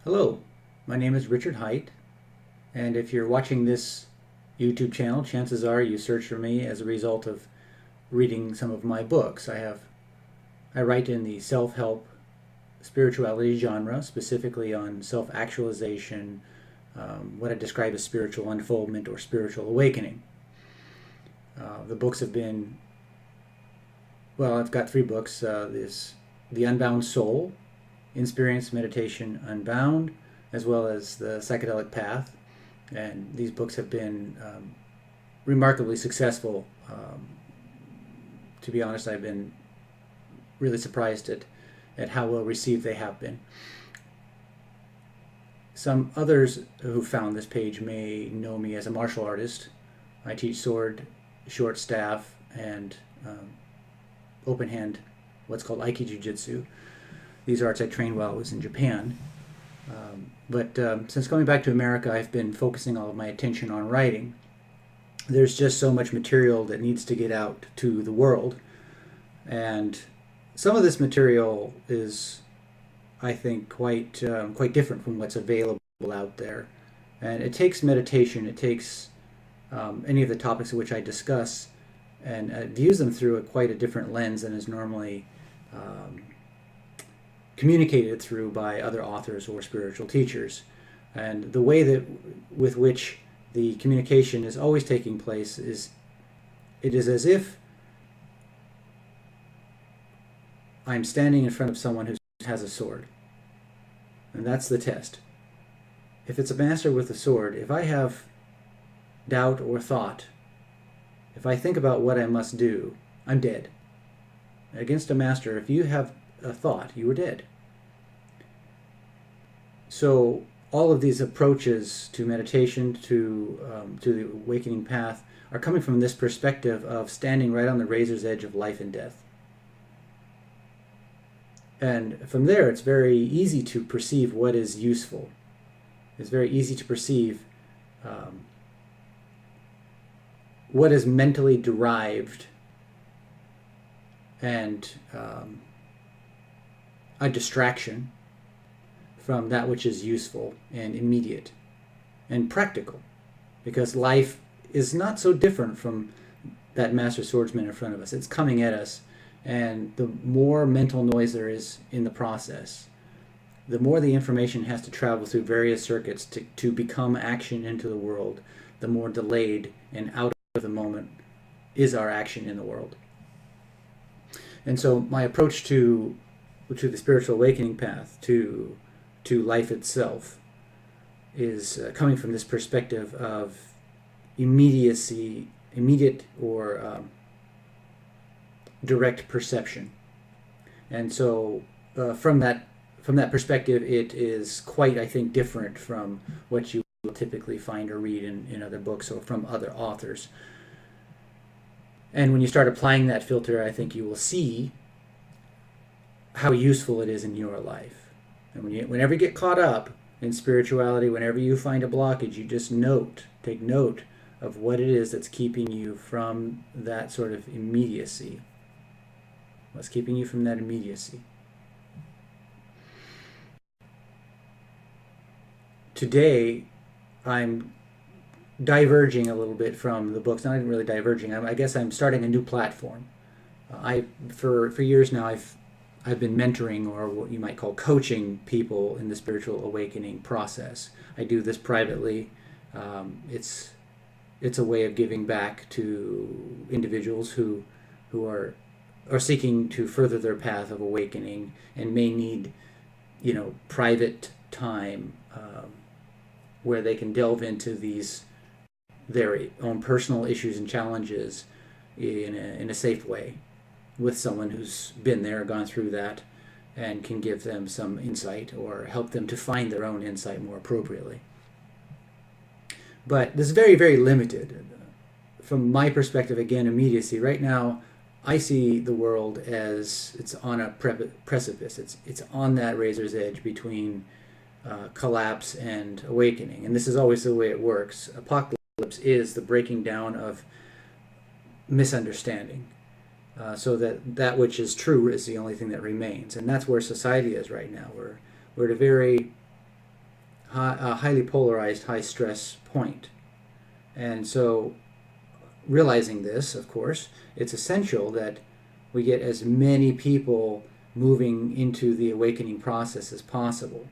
Hello, my name is Richard Haight, and if you're watching this YouTube channel, chances are you searched for me as a result of reading some of my books. I write in the self-help spirituality genre, specifically on self-actualization, what I describe as spiritual unfoldment or spiritual awakening. The books have been, well, I've got three books. This The Unbound Soul, Experience Meditation Unbound, as well as The Psychedelic Path. And these books have been remarkably successful. To be honest, I've been really surprised at how well received they have been. Some others who found this page may know me as a martial artist. I teach sword, short staff, and open hand, what's called Aiki Jiu-Jitsu. These arts I trained while I was in Japan. But since coming back to America, I've been focusing all of my attention on writing. There's just so much material that needs to get out to the world. And some of this material is, I think, quite different from what's available out there. And it takes meditation, it takes any of the topics which I discuss, and views them through quite a different lens than is normally communicated through by other authors or spiritual teachers. And the way that with which the communication is always taking place is it is as if I'm standing in front of someone who has a sword. And that's the test. If it's a master with a sword, if I have doubt or thought, if I think about what I must do, I'm dead. Against a master, if you have a thought, you are dead. So all of these approaches to meditation, to the awakening path, are coming from this perspective of standing right on the razor's edge of life and death. And from there, it's very easy to perceive what is useful. It's very easy to perceive what is mentally derived and a distraction from that which is useful and immediate and practical, because life is not so different from that master swordsman in front of us. It's coming at us, and the more mental noise there is in the process, the more the information has to travel through various circuits to become action into the world, the more delayed and out of the moment is our action in the world. And so my approach to the spiritual awakening path, to life itself, is coming from this perspective of immediacy, immediate or direct perception. And so from that perspective, it is quite, I think, different from what you will typically find or read in other books or from other authors. And when you start applying that filter, I think you will see how useful it is in your life. And whenever you get caught up in spirituality, whenever you find a blockage, you just take note of what it is that's keeping you from that sort of immediacy. What's keeping you from that immediacy? Today, I'm diverging a little bit from the books. Not even really diverging. I guess I'm starting a new platform. For years now, I've been mentoring, or what you might call coaching, people in the spiritual awakening process. I do this privately. It's a way of giving back to individuals who are seeking to further their path of awakening and may need, private time where they can delve into their own personal issues and challenges in a safe way, with someone who's been there, gone through that, and can give them some insight or help them to find their own insight more appropriately. But this is very, very limited. From my perspective, again, immediacy. Right now, I see the world as it's on a precipice. It's on that razor's edge between collapse and awakening. And this is always the way it works. Apocalypse is the breaking down of misunderstanding. So that which is true is the only thing that remains. And that's where society is right now. We're at a very highly polarized, high stress point. And so, realizing this, of course, it's essential that we get as many people moving into the awakening process as possible.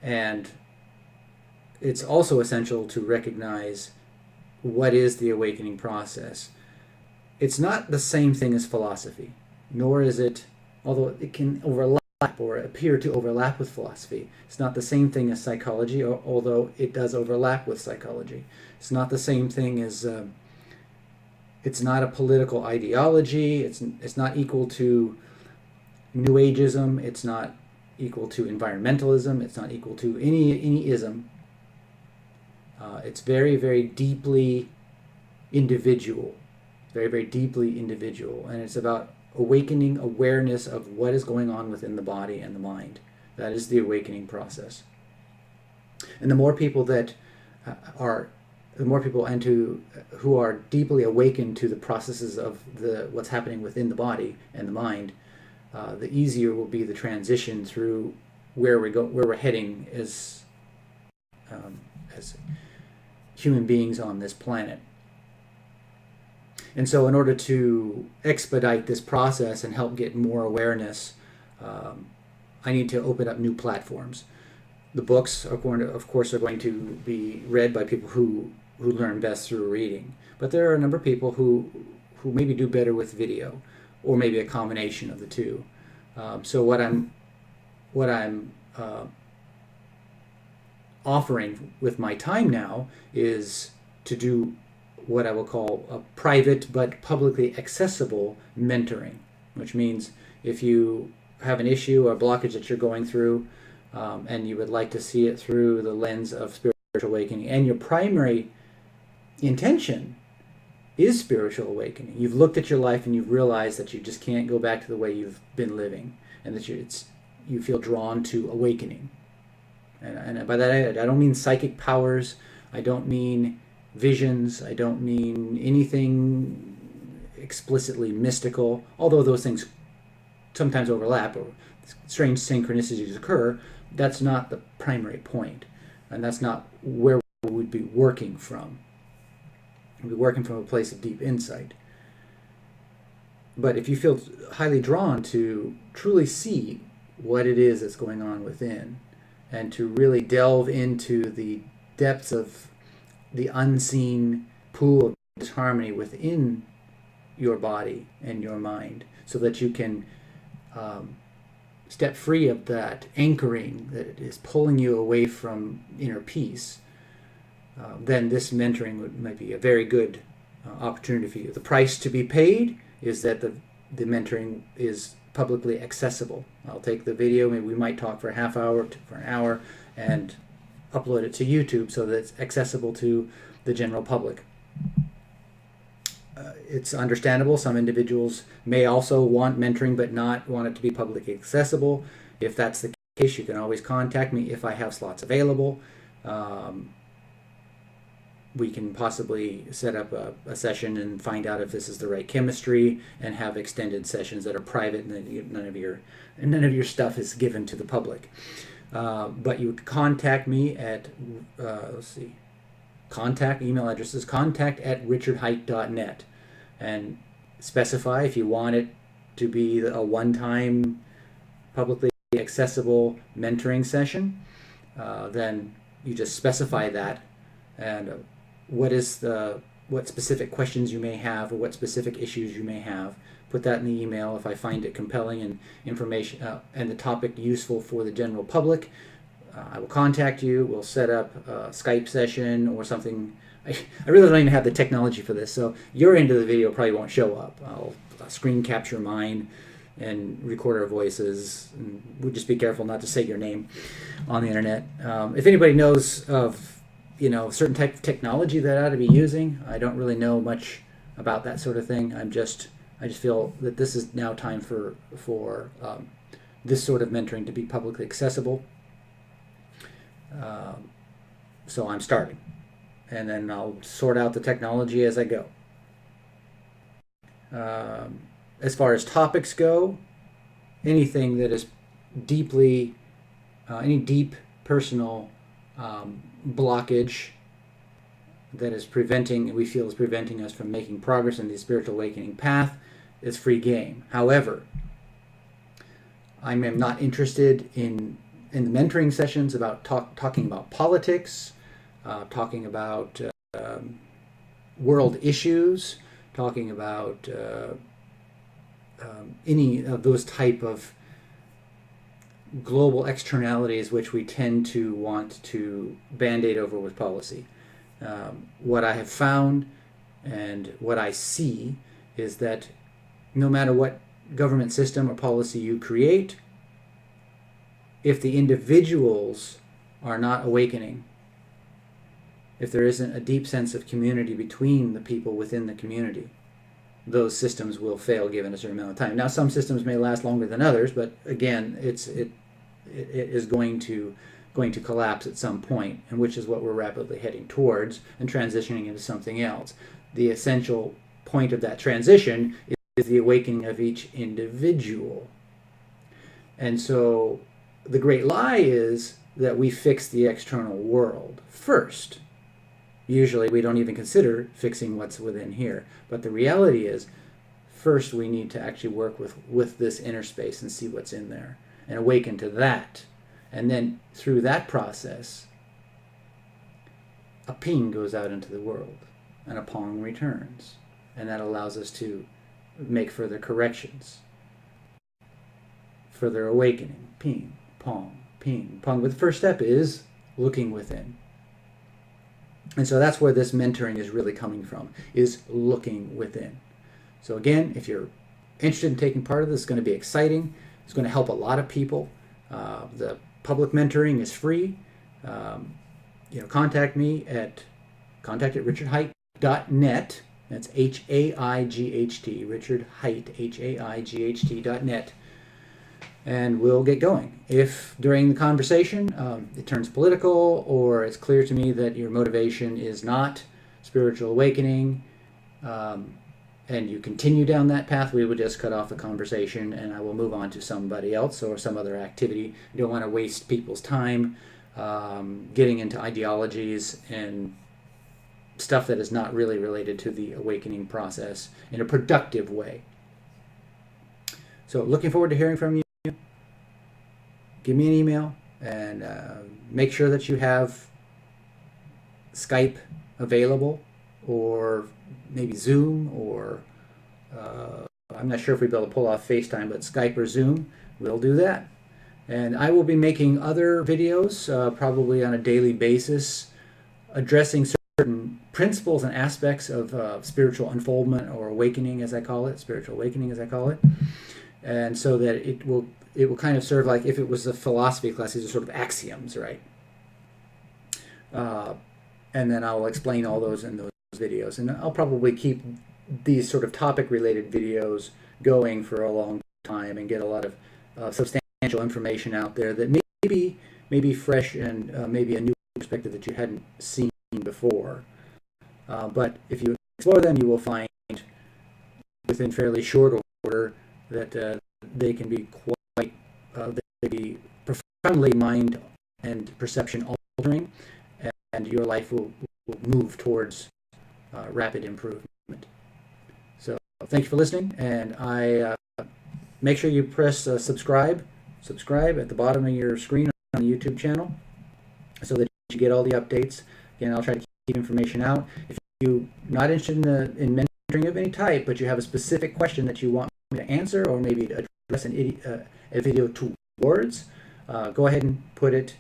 And it's also essential to recognize what is the awakening process. It's not the same thing as philosophy, nor is it, although it can overlap or appear to overlap with philosophy. It's not the same thing as psychology, although it does overlap with psychology. It's not the same thing as, it's not a political ideology. It's not equal to New Ageism. It's not equal to environmentalism. It's not equal to any ism. It's very, very deeply individual. Very, very deeply individual. And it's about awakening awareness of what is going on within the body and the mind. That is the awakening process. And the more people that who are deeply awakened to the processes of what's happening within the body and the mind, the easier will be the transition through where we're heading as human beings on this planet. And so in order to expedite this process and help get more awareness, I need to open up new platforms. The books are going to be read by people who learn best through reading. But there are a number of people who maybe do better with video, or maybe a combination of the two. So what I'm offering with my time now is to do what I will call a private but publicly accessible mentoring, which means if you have an issue or blockage that you're going through, and you would like to see it through the lens of spiritual awakening, and your primary intention is spiritual awakening. You've looked at your life and you've realized that you just can't go back to the way you've been living, and that you feel drawn to awakening. And by that I don't mean psychic powers. I don't mean visions. I don't mean anything explicitly mystical, although those things sometimes overlap or strange synchronicities occur. That's not the primary point, and that's not where we would be working from. We'd be working from a place of deep insight. But if you feel highly drawn to truly see what it is that's going on within, and to really delve into the depths of the unseen pool of disharmony within your body and your mind, so that you can step free of that anchoring that is pulling you away from inner peace, then this mentoring might be a very good opportunity for you. The price to be paid is that the mentoring is publicly accessible. I'll take the video, maybe we might talk for a half hour for an hour, and upload it to YouTube so that it's accessible to the general public. It's understandable. Some individuals may also want mentoring but not want it to be publicly accessible. If that's the case, you can always contact me if I have slots available. We can possibly set up a session and find out if this is the right chemistry, and have extended sessions that are private, and none of your stuff is given to the public. But you would contact me at email address is contact@richardhaight.net, and specify if you want it to be a one-time publicly accessible mentoring session. Then you just specify that, and what specific questions you may have, or what specific issues you may have. Put that in the email. If I find it compelling and information and the topic useful for the general public, I will contact you. We'll set up a Skype session or something. I really don't even have the technology for this, so your end of the video probably won't show up. I'll screen capture mine and record our voices, and we'll just be careful not to say your name on the internet. If anybody knows of certain type of technology that I ought to be using, I don't really know much about that sort of thing. I just feel that this is now time for this sort of mentoring to be publicly accessible. So I'm starting, and then I'll sort out the technology as I go. As far as topics go, anything that is deeply, any deep personal blockage that is preventing, we feel is preventing us from making progress in the spiritual awakening path, is free game. However, I am not interested in the mentoring sessions about talking about politics, talking about world issues, talking about any of those type of global externalities which we tend to want to band-aid over with policy. What I have found and what I see is that no matter what government system or policy you create, if the individuals are not awakening, if there isn't a deep sense of community between the people within the community, those systems will fail given a certain amount of time. Now, some systems may last longer than others, but again, it is going to collapse at some point, and which is what we're rapidly heading towards and transitioning into something else. The essential point of that transition is the awakening of each individual. And so the great lie is that we fix the external world first. Usually we don't even consider fixing what's within here. But the reality is, first we need to actually work with this inner space and see what's in there and awaken to that. And then through that process, a ping goes out into the world and a pong returns. And that allows us to make further corrections, further awakening. Ping, pong, ping, pong. But the first step is looking within. And so that's where this mentoring is really coming from, is looking within. So again, if you're interested in taking part of this, it's going to be exciting. It's going to help a lot of people. The public mentoring is free. Contact me at contact@richardhaight.net. That's H-A-I-G-H-T, Richard Haight, H-A-I-G-H-T.net. And we'll get going. If during the conversation it turns political, or it's clear to me that your motivation is not spiritual awakening, and you continue down that path, we would just cut off the conversation and I will move on to somebody else or some other activity. You don't want to waste people's time getting into ideologies and stuff that is not really related to the awakening process in a productive way. So looking forward to hearing from you. Give me an email and make sure that you have Skype available, or maybe Zoom, or I'm not sure if we'll be able to pull off FaceTime, but Skype or Zoom, we'll do that. And I will be making other videos probably on a daily basis addressing certain principles and aspects of spiritual unfoldment or awakening, as I call it, spiritual awakening, as I call it. And so that it will kind of serve like if it was a philosophy class. These are sort of axioms, right? And then I'll explain all those in those videos. And I'll probably keep these sort of topic-related videos going for a long time and get a lot of substantial information out there that may be fresh and maybe a new perspective that you hadn't seen before. But if you explore them, you will find within fairly short order that they can be quite, they be profoundly mind and perception altering, and your life will move towards rapid improvement. So thank you for listening, and I make sure you press subscribe at the bottom of your screen on the YouTube channel so that you get all the updates. Again, I'll try to keep information out. If you're not interested in mentoring of any type, but you have a specific question that you want me to answer, or maybe to address a video towards, go ahead and put it,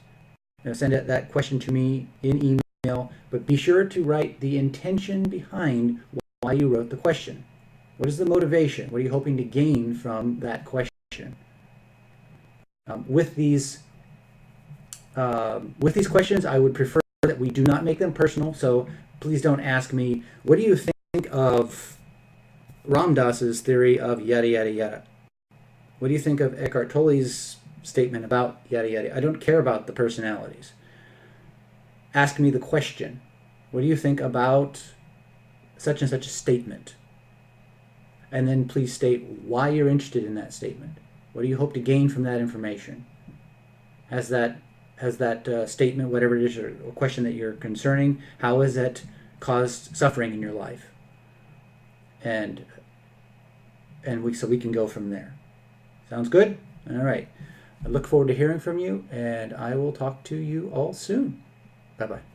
send that question to me in email, but be sure to write the intention behind why you wrote the question. What is the motivation? What are you hoping to gain from that question? With these questions, I would prefer that we do not make them personal, so please don't ask me, what do you think of Ram Dass's theory of yada yada yada? What do you think of Eckhart Tolle's statement about yada yada? I don't care about the personalities. Ask me the question. What do you think about such and such a statement? And then please state why you're interested in that statement. What do you hope to gain from that information? Has that has that statement, whatever it is, or question that you're concerning, how has that caused suffering in your life? And we can go from there. Sounds good? All right. I look forward to hearing from you, and I will talk to you all soon. Bye-bye.